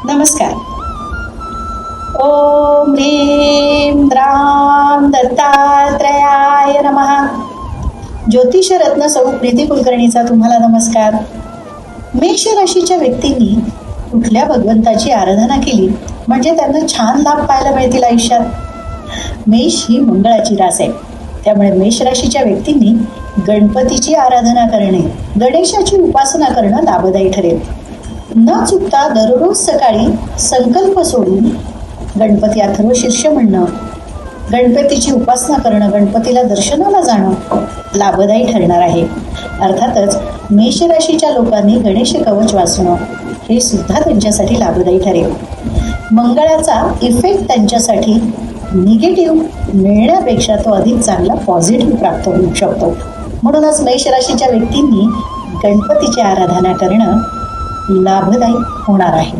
नमस्कार. ओम ह्रीं द्रां दत्तात्रयाय नमः. ज्योतिष रत्न सौ प्रीती कुलकर्णीचा तुम्हाला नमस्कार. मेष राशीच्या व्यक्तींनी कुठल्या भगवंताची आराधना केली म्हणजे त्यांना छान लाभ पाहायला मिळतील आयुष्यात. मेष ही मंगळाची रास आहे, त्यामुळे मेष राशीच्या व्यक्तींनी गणपतीची आराधना करणे, गणेशाची उपासना करणं लाभदायी ठरेल. न चुकता दररोज सकाळी संकल्प सोडून गणपती अथर्व शीर्ष म्हणणं, गणपतीची उपासना करणं, गणपतीला दर्शनाला जाणं लाभदायी ठरणार आहे. अर्थातच मेष राशीच्या लोकांनी गणेश कवच वाचणं हे सुद्धा त्यांच्यासाठी लाभदायी ठरेल. मंगळाचा इफेक्ट त्यांच्यासाठी निगेटिव्ह मिळण्यापेक्षा तो अधिक चांगला पॉझिटिव्ह प्राप्त होऊ शकतो. म्हणूनच मेष राशीच्या व्यक्तींनी गणपतीची आराधना करणं लाभदायी होणार आहे.